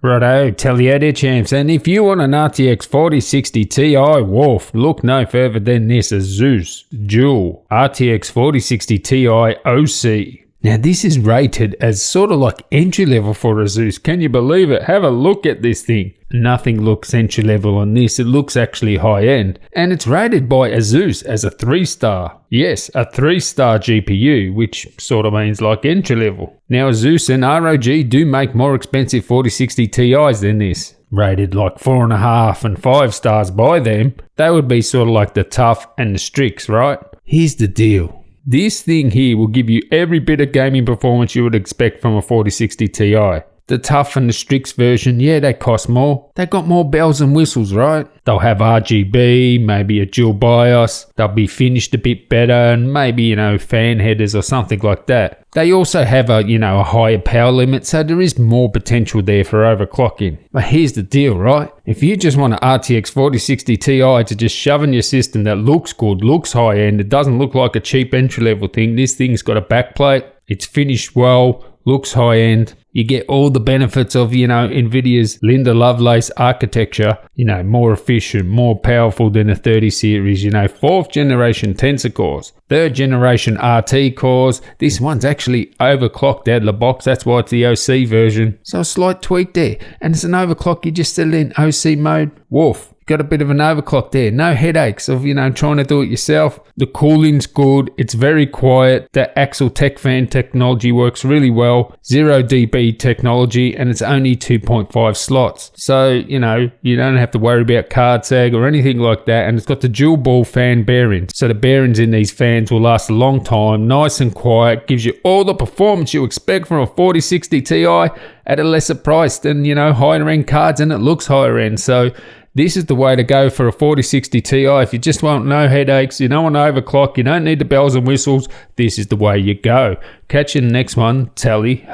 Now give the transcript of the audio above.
Righto, tell you there champs, and if you want an RTX 4060 Ti, woof, look no further than this ASUS Dual RTX 4060 Ti OC. Now this is rated as sort of like entry level for ASUS. Can you believe it? Have a look at this thing. Nothing looks entry level on this. It looks actually high end. And it's rated by ASUS as a 3-star. Yes, a 3-star GPU, which sort of means like entry level. Now ASUS and ROG do make more expensive 4060 Ti's than this. Rated like 4.5 and 5 stars by them. They would be sort of like the tough and the Strix, right? Here's the deal. This thing here will give you every bit of gaming performance you would expect from a 4060 Ti. The tough and the Strix version, yeah, they cost more. They got more bells and whistles, right? They'll have RGB, maybe a dual BIOS. They'll be finished a bit better and maybe, fan headers or something like that. They also have a higher power limit, so there is more potential there for overclocking. But here's the deal, right? If you just want an RTX 4060 Ti to just shove in your system that looks good, looks high end, it doesn't look like a cheap entry level thing. This thing's got a backplate, it's finished well, looks high end. You get all the benefits of, NVIDIA's Lovelace architecture, more efficient, more powerful than a 30 series, 4th generation Tensor Cores, 3rd generation RT cores. This one's actually overclocked out of the box. That's why it's the OC version. So a slight tweak there. And it's an overclock. You just set it in OC mode. Woof. Got a bit of an overclock there. No headaches of, trying to do it yourself. The cooling's good. It's very quiet. The Axial-tech fan technology works really well. 0 dB technology, and it's only 2.5 slots. So, you don't have to worry about card sag or anything like that. And it's got the dual ball fan bearings. So the bearings in these fans will last a long time. Nice and quiet. Gives you all the performance you expect from a 4060 Ti at a lesser price than, higher end cards, and it looks higher end. So this is the way to go for a 4060 Ti. If you just want no headaches, you don't want to overclock, you don't need the bells and whistles, this is the way you go. Catch you in the next one. Tally